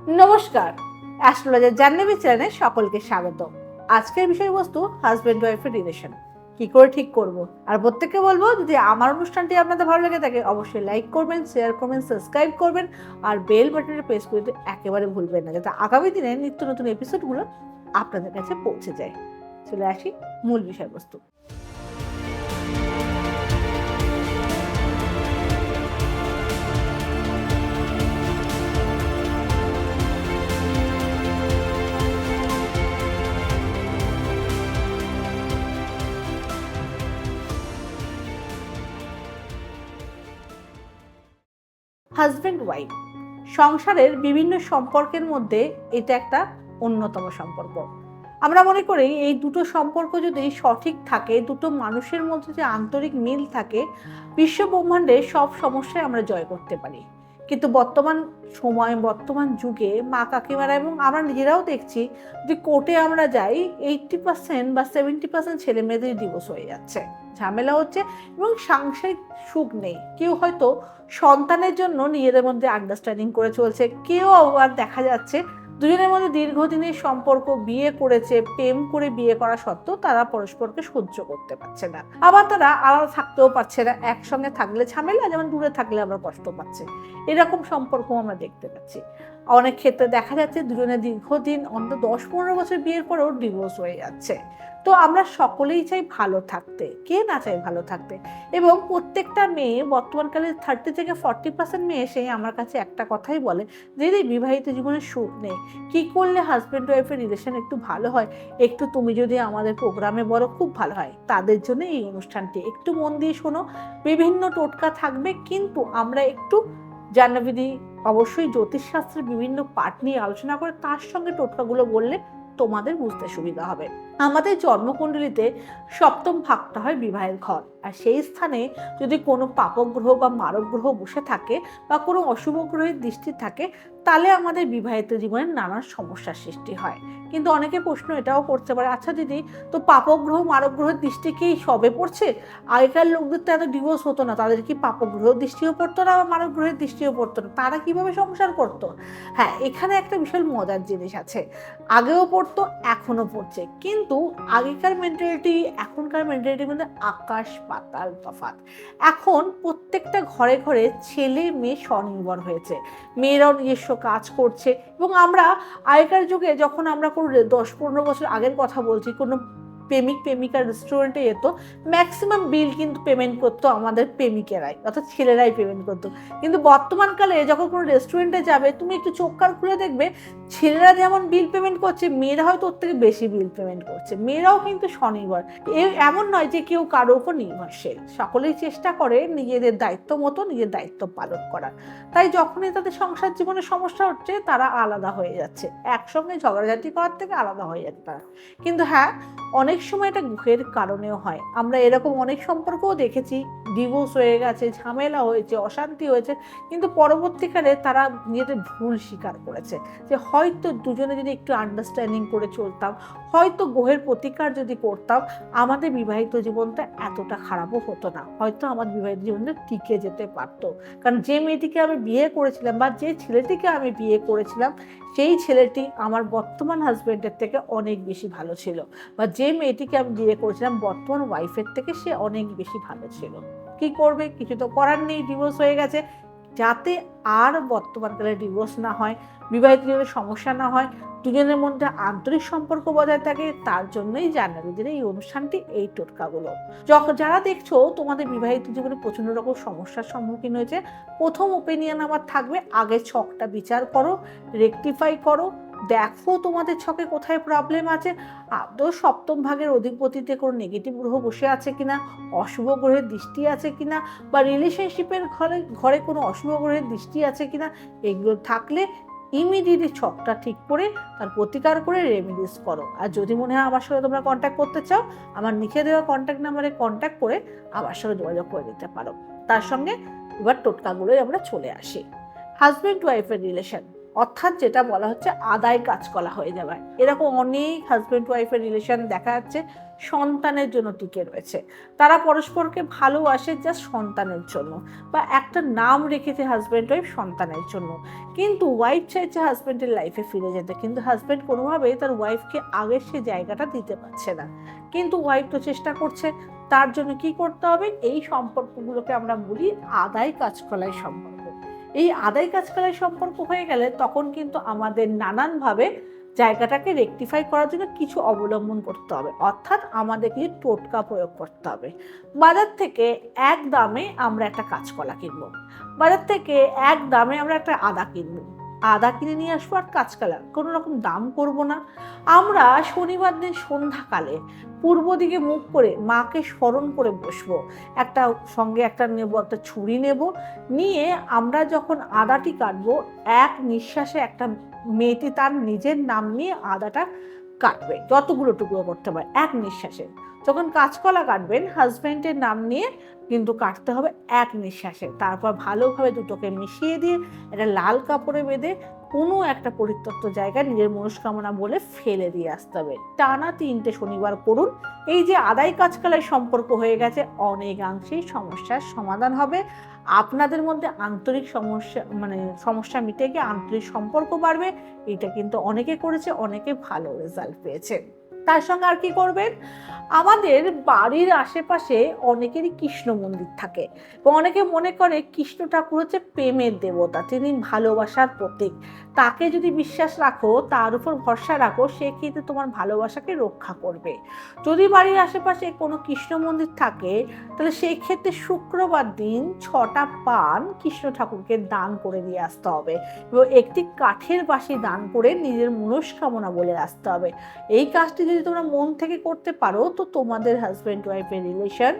নমস্কার, অ্যাস্ট্রোলজার জাহ্নবী চ্যানেলে সকলকে স্বাগত। আজকের বিষয়বস্তু হাজব্যান্ড ওয়াইফের রিলেশন কি করে ঠিক করব। আর প্রত্যেককে বলবো, যদি আমার অনুষ্ঠানটি আপনাদের ভালো লেগে থাকে অবশ্যই লাইক করবেন, শেয়ার করবেন, সাবস্ক্রাইব করবেন আর বেল বাটনটা প্রেস করতে একেবারে ভুলবেন না, যাতে আগামী দিনে নিত্য নতুন এপিসোডগুলো আপনাদের কাছে পৌঁছে যায়। চলে আসি মূল বিষয়বস্তু। হাজব্যান্ড ওয়াইফ সংসারের বিভিন্ন সম্পর্কের মধ্যে এটা একটা অন্যতম সম্পর্ক। আমরা মনে করি এই দুটো সম্পর্ক যদি সঠিক থাকে, দুটো মানুষের মধ্যে যে আন্তরিক মিল থাকে, বিশ্ব ব্রহ্মাণ্ডে সব সমস্যায় আমরা জয় করতে পারি। কিন্তু বর্তমান সময়, বর্তমান যুগে মা কাকিমারা এবং আমরা নিজেরাও দেখছি যে কোর্টে আমরা যাই 80% বা 70% ছেলে মেয়েদের ডিভোর্স হয়ে যাচ্ছে, ঝামেলা হচ্ছে এবং সাংসারিক সুখ নেই। কেউ হয়তো সন্তানের জন্য নিজেদের মধ্যে আন্ডারস্ট্যান্ডিং করে চলছে, কেউ আবার দেখা যাচ্ছে দুজনের মধ্যে দীর্ঘদিনের সম্পর্ক, বিয়ে করেছে, প্রেম করে বিয়ে করা সত্ত্বেও তারা পরস্পরকে সহ্য করতে পারছে না। আবার তারা আলাদা থাকতেও পারছে না, একসঙ্গে থাকলে ঝামেলা, যেমন দূরে থাকলে আমরা কষ্ট পাচ্ছে। এরকম সম্পর্ক আমরা দেখতে পাচ্ছি। অনেক ক্ষেত্রে দেখা যাচ্ছে দুজনে দীর্ঘদিন অন্তত 10-15 বছর বিয়ের পরেও ডিভোর্স হয়ে যাচ্ছে। তো আমরা সকলেই চাই ভালো থাকতে, কে না চাই ভালো থাকতে। এবং প্রত্যেকটা মেয়ে বর্তমানকালে 30-40% মেয়ে এসেই আমার কাছে একটা কথাই বলে যে বিবাহিত জীবনে সুখ নেই, কি করলে হাজব্যান্ড ওয়াইফের রিলেশন একটু ভালো হয়, একটু তুমি যদি আমাদের প্রোগ্রামে বলো খুব ভালো হয়। তাদের জন্য এই অনুষ্ঠানটি একটু মন দিয়ে শোনো। বিভিন্ন টোটকা থাকবে, কিন্তু আমরা একটু জাহ্নবীদি অবশ্যই জ্যোতিষশাস্ত্রের বিভিন্ন পাঠ নিয়ে আলোচনা করে তার সঙ্গে টোটকাগুলো বললে তোমাদের বুঝতে সুবিধা হবে। আমাদের জন্মকুণ্ডলিতে সপ্তম ভাগটা হয় বিবাহের ঘর, আর সেই স্থানে যদি কোনো পাপগ্রহ বা মারক গ্রহ বসে থাকে বা কোনো অশুভ গ্রহের দৃষ্টি থাকে, তাহলে আমাদের বিবাহিত জীবনে নানান সমস্যার সৃষ্টি হয়। কিন্তু অনেকে প্রশ্ন এটাও করতে পারে, আচ্ছা দিদি, তো পাপগ্রহ মারক গ্রহের দৃষ্টি কি সবে পড়ছে? আগেকার লোকদের তো এত ডিভোর্স হতো না, তাদের কি পাপগ্রহের দৃষ্টিও পড়তো না বা মারক গ্রহের দৃষ্টিও পড়তো না? তারা কিভাবে সংসার করতো? হ্যাঁ, এখানে একটা বিশাল মজার জিনিস আছে। আগেও পড়তো, এখনো পড়ছে, কিন্তু আগেকার মেন্টালিটি এখনকার মেন্টালিটির মধ্যে আকাশ পাতাল তফাৎ। এখন প্রত্যেকটা ঘরে ঘরে ছেলে মেয়ে স্বনির্ভর হয়েছে, মেয়েরাও নিজস্ব কাজ করছে। এবং আমরা আগেকার যুগে যখন আমরা কোনো 10-15 বছর আগের কথা বলছি, কোনো প্রেমিক প্রেমিকার রেস্টুরেন্টে যেত, ম্যাক্সিমাম বিল কিন্তু পেমেন্ট করতো আমাদের প্রেমিকেরাই, অর্থাৎ ছেলেরাই পেমেন্ট করতো। কিন্তু বর্তমানকালে যখন কোনো রেস্টুরেন্টে যাবে, তুমি একটু চোখ কান খুলে দেখবে ছেলেরা যেমন বিল পেমেন্ট করছে, মেয়েরা হয়তো ওর থেকে বেশি বিল পেমেন্ট করছে। মেয়েরাও কিন্তু স্বনির্ভর, এমন নয় যে কেউ কারো উপর নির্ভরশীল। সকলেই চেষ্টা করে নিজেদের দায়িত্ব মতো নিজের দায়িত্ব পালন করার। তাই যখনই তাদের সংসার জীবনে সমস্যা হচ্ছে, তারা আলাদা হয়ে যাচ্ছে, একসঙ্গে ঝগড়াঝাটি করার থেকে আলাদা হয়ে যাচ্ছে তারা। কিন্তু হ্যাঁ, অনেক সময় এটা গ্রহের কারণেও হয়। আমরা এরকম অনেক সম্পর্কও দেখেছি, ডিভোর্স হয়ে গেছে, ঝামেলা হয়েছে, অশান্তি হয়েছে, কিন্তু পরবর্তীকালে তারা নিজেদের ভুল স্বীকার করেছে যে হয়তো দুজনে যদি একটু আন্ডারস্ট্যান্ডিং করে চলতাম, হয়তো গ্রহের প্রতিকার যদি করতাম, আমাদের বিবাহিত জীবনটা এতটা খারাপও হতো না, হয়তো আমার বিবাহিত জীবনটা টিকে যেতে পারতো। কারণ যে মেয়েটিকে আমি বিয়ে করেছিলাম বা যে ছেলেটিকে আমি বিয়ে করেছিলাম, সেই ছেলেটি আমার বর্তমান হাজব্যান্ডের থেকে অনেক বেশি ভালো ছিল, বা যে মেয়েটিকে আমি বিয়ে করেছিলাম বর্তমান ওয়াইফের থেকে সে অনেক বেশি ভালো ছিল। কি করবে, কিছু তো করার নেই, ডিভোর্স হয়ে গেছে। যাতে আর বর্তমানকালে ডিভোর্স না হয়, বিবাহিত জীবনে সমস্যা না হয়, দুজনের মধ্যে আন্তরিক সম্পর্ক বজায় থাকে, তার জন্যই জাহ্নবীদের এই অনুষ্ঠানটি, এই টোটকাগুলো। যারা দেখছো তোমাদের বিবাহিত জীবনে প্রচণ্ড রকম সমস্যার সম্মুখীন হয়েছে, প্রথম ওপিনিয়ন আমার থাকবে, আগে ছকটা বিচার করো, রেকটিফাই করো, দেখো তোমাদের ছকে কোথায় প্রবলেম আছে। আদৌ সপ্তম ভাগের অধিপতিতে কোনো নেগেটিভ গ্রহ বসে আছে কিনা, অশুভ গ্রহের দৃষ্টি আছে কিনা, বা রিলেশনশিপের ঘরে ঘরে কোনো অশুভ গ্রহের দৃষ্টি আছে কিনা। এগুলো থাকলে ইমিডিয়েটলি ছকটা ঠিক করে তার প্রতিকার করে রেমেডিস করো। আর যদি মনে হয় আমার সঙ্গে তোমরা কন্ট্যাক্ট করতে চাও, আমার লিখে দেওয়া কন্ট্যাক্ট নাম্বারে কন্ট্যাক্ট করে আমার সঙ্গে যোগাযোগ করে দিতে পারো। তার সঙ্গে এবার টোটকাগুলোই আমরা চলে আসি। হাজব্যান্ড ওয়াইফের রিলেশন অর্থাৎ যেটা বলা হচ্ছে আদায় কাজকলা হয়ে যাবে। এরকম অনেক হাজব্যান্ড ওয়াইফের রিলেশন দেখা যাচ্ছে সন্তানের জন্য টিকে রয়েছে। তারা পরস্পরকে ভালোবাসে জাস্ট সন্তানের জন্য, বা একটা নাম রেখেছে হাজব্যান্ড ওয়াইফ সন্তানের জন্য। কিন্তু ওয়াইফ চাইছে হাজব্যান্ডের লাইফে ফিরে যেতে, কিন্তু হাজব্যান্ড কোনোভাবেই তার ওয়াইফকে আগের সে জায়গাটা দিতে পারছে না। কিন্তু ওয়াইফ তো চেষ্টা করছে। তার জন্য কি করতে হবে? এই সম্পর্কগুলোকে আমরা বলি আদায় কাজকলায় সম্পর্ক। এই আদায় কাজকলায় সম্পর্ক হয়ে গেলে তখন কিন্তু আমাদের নানানভাবে জায়গাটাকে রেকটিফাই করার জন্য কিছু অবলম্বন করতে হবে, অর্থাৎ আমাদের কিছু টোটকা প্রয়োগ করতে হবে। বাজার থেকে এক দামে আমরা একটা কাঁচকলা কিনবো, বাজার থেকে এক দামে আমরা একটা আদা কিনবো, আদা কিনে নিয়ে আসবো আর কাঁচকলা কোনো রকম দাম করব না। আমরা শনিবার দিন সন্ধ্যাকালে পূর্ব দিকে মুখ করে মাকে স্মরণ করে বসবো, একটা সঙ্গে একটা নেব, একটা ছুরি নেব, নিয়ে আমরা যখন আদাটি কাটবো এক নিঃশ্বাসে একটা মেয়েটি তার নিজের নাম নিয়ে আদাটা কাটবে, যতগুলো টুকরো করতে পারে এক নিঃশ্বাসে। যখন কাঁচকলা কাটবেন হাজব্যান্ডের নাম নিয়ে কিন্তু কাটতে হবে এক নিঃশ্বাসে। তারপর ভালোভাবে দুটোকে মিশিয়ে দিয়ে একটা লাল কাপড়ে বেঁধে কোনো একটা পরিত্যক্ত জায়গায় নিজের মনস্কামনা বলে ফেলে দিয়ে আসতে হবে। টানা 3টে শনিবার করুন। এই যে আদায় কাজকলায় সম্পর্ক হয়ে গেছে, অনেকাংশেই সমস্যার সমাধান হবে। আপনাদের মধ্যে আন্তরিক সমস্যা মিটে গিয়ে আন্তরিক সম্পর্ক বাড়বে। এটা কিন্তু অনেকে করেছে, অনেকে ভালো রেজাল্ট পেয়েছে। তার সঙ্গে আর কি করবেন? আমাদের বাড়ির আশেপাশে অনেকেরই কৃষ্ণ মন্দির থাকে এবং অনেকে মনে করে কৃষ্ণ ঠাকুর হচ্ছে প্রেমের দেবতা, তিনি ভালোবাসার প্রতীক। তাকে যদি বিশ্বাস রাখো, তার উপর ভরসা রাখো, সে কিন্তু তোমার ভালোবাসাকে রক্ষা করবে। যদি বাড়ির আশেপাশে কোনো কৃষ্ণ মন্দির থাকে তাহলে সেই ক্ষেত্রে শুক্রবার দিন 6টা পান কৃষ্ণ ঠাকুরকে দান করে দিয়ে আসতে হবে এবং একটি কাঠের বাঁশি দান করে নিজের মনস্কামনা বলে আসতে হবে। এই কাজটি যদি তোমরা মন থেকে করতে পারো তো তোমাদের হাজব্যান্ড ওয়াইফের রিলেশন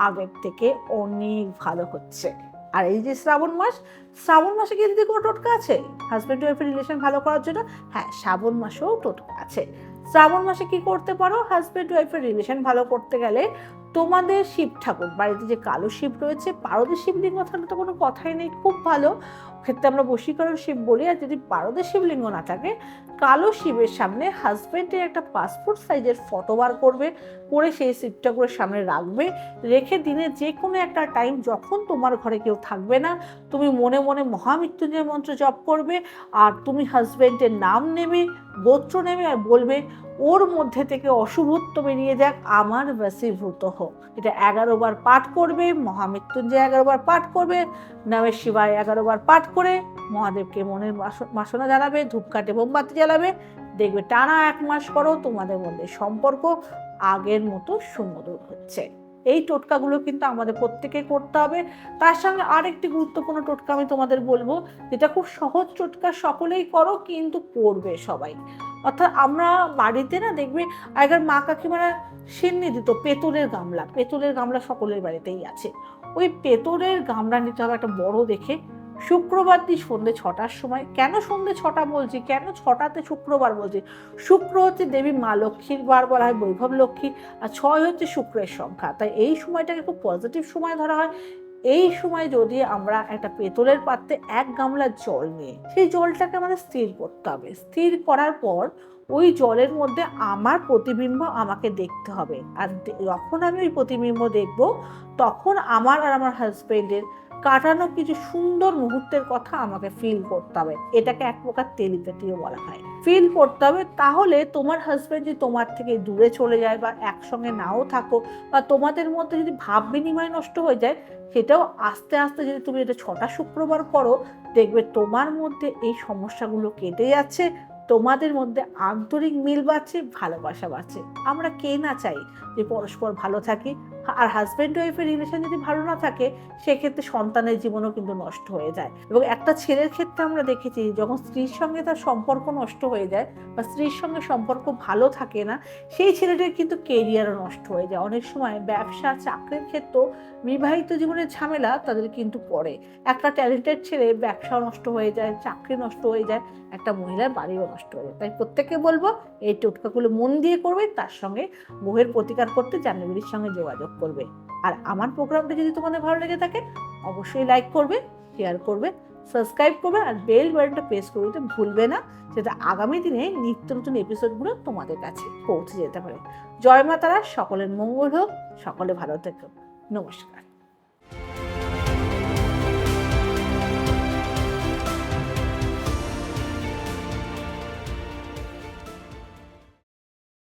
আগের থেকে অনেক ভালো হচ্ছে। আর এই যে শ্রাবণ মাসে কি দিদি কোনো টোটকা আছে হাজব্যান্ড ওয়াইফের রিলেশন ভালো করার জন্য? হ্যাঁ, শ্রাবণ মাসেও টোটকা আছে। শ্রাবণ মাসে কি করতে পারো হাজব্যান্ড ওয়াইফের রিলেশন ভালো করতে গেলে? তোমাদের শিব ঠাকুর বাড়িতে যে কালো শিব রয়েছে, পারদের শিবলিঙ্গ থাকলে তো কোনো কথাই নেই, খুব ভালো, ক্ষেত্রে আমরা বশীকরণ শিব বলি। আর যদি পারদের শিবলিঙ্গ না থাকে, কালো শিবের সামনে হাজব্যান্ডের একটা পাসপোর্ট সাইজের ফটো বার করবে, করে সেই শিব ঠাকুরের সামনে রাখবে, রেখে দিনে যে কোনো একটা টাইম যখন তোমার ঘরে কেউ থাকবে না, তুমি মনে মনে মহামৃত্যুঞ্জয় মন্ত্র জপ করবে আর তুমি হাজব্যান্ডের নাম নেবে, গোত্র নেবে আর বলবে ওর মধ্যে থেকে অশুভত্ব বেরিয়ে যাক, আমার বশীভূত হোক। এটা 11 বার পাঠ করবে, মহামৃত্যুঞ্জয় 11 বার পাঠ করবে, নমঃ শিবায় 11 বার পাঠ করে মহাদেবকে মনের বাসনা জানাবে, ধূপকাঠি মোমবাতি জ্বালাবে। দেখবে টানা 1 মাস করো, তোমাদের মধ্যে সম্পর্ক আগের মতো সুমধুর হচ্ছে। এই টোটকাগুলো কিন্তু আমাদের প্রত্যেকে করতে হবে। তার সঙ্গে আরেকটি গুরুত্বপূর্ণ টোটকা আমি তোমাদের বলবো, যেটা খুব সহজ টোটকা, সকলেই করো কিন্তু করবে সবাই। অর্থাৎ আমরা বাড়িতে না দেখবে আগের মা কাকিমারা সিন্নি দিত পেতলের গামলা সকলের বাড়িতেই আছে। ওই পেতলের গামলা নিতে হবে একটা বড় দেখে। শুক্রবার দিন সন্ধ্যে 6টার সময়, কেন সন্ধ্যে 6টা বলছি, কেন 6টাতে শুক্রবার বলছি? শুক্র হচ্ছে দেবী মা লক্ষ্মীর বার বলা হয়, বৈভব লক্ষ্মী, আর 6 হচ্ছে শুক্রের সংখ্যা, তাই এই সময়টাকে খুব পজিটিভ সময় ধরা হয়। এই সময় যদি আমরা একটা পেতলের পাত্রে 1 গামলা জল নিয়ে সেই জলটাকে আমাদের স্থির করতে হবে। স্থির করার পর ওই জলের মধ্যে আমার প্রতিবিম্ব আমাকে দেখতে হবে, আর যখন আমি ওই প্রতিবিম্ব দেখব তখন আমার আর আমার হাজবেন্ডের কাটানো কিছু সুন্দর মুহূর্তের কথা আমাকে ফিল করতে হবে। এটাকে এক প্রকার টেলিপ্যাথিও বলা হয়। ফিল করতে হবে, তাহলে তোমার হাজবেন্ড যদি তোমার থেকে দূরে চলে যায় বা একসঙ্গে নাও থাকো, বা তোমাদের মধ্যে যদি ভাব বিনিময় নষ্ট হয়ে যায়, সেটাও আস্তে আস্তে যদি তুমি এটা 6টা শুক্রবার করো, দেখবে তোমার মধ্যে এই সমস্যাগুলো কেটে যাচ্ছে, তোমাদের মধ্যে আন্তরিক মিল বাড়ছে, ভালোবাসা বাড়ছে। আমরা কে না চাই যে পরস্পর ভালো থাকি? আর হাজব্যান্ড ওয়াইফের রিলেশন যদি ভালো না থাকে, সেক্ষেত্রে সন্তানের জীবনও কিন্তু নষ্ট হয়ে যায়। এবং একটা ছেলের ক্ষেত্রে আমরা দেখেছি, যখন স্ত্রীর সঙ্গে তার সম্পর্ক নষ্ট হয়ে যায় বা স্ত্রীর সঙ্গে সম্পর্ক ভালো থাকে না, সেই ছেলেটির কিন্তু কেরিয়ারও নষ্ট হয়ে যায়। অনেক সময় ব্যবসা চাকরির ক্ষেত্রেও বিবাহিত জীবনের ঝামেলা তাদের কিন্তু পড়ে। একটা ট্যালেন্টেড ছেলে ব্যবসাও নষ্ট হয়ে যায়, চাকরি নষ্ট হয়ে যায়, একটা মহিলার বাড়িও নষ্ট হয়ে যায়। তাই প্রত্যেককে বলবো এই টোটকাগুলো মন দিয়ে করবে, তার সঙ্গে মোহের প্রতিকার করতে জাহ্নবীর সঙ্গে যোগাযোগ করবে। আর আমার প্রোগ্রামটা যদি তোমাদের ভালো লেগে থাকে, অবশ্যই লাইক করবে, শেয়ার করবে, সাবস্ক্রাইব করবে আর বেল বাটনটা প্রেস করে দিতে ভুলবে না, যাতে আগামী দিনে নিত্য নতুন এপিসোডগুলো তোমাদের কাছে পৌঁছে যেতে পারে। জয় মা তারা, সকলের মঙ্গল হোক, সকলে ভালো থেকো। নমস্কার।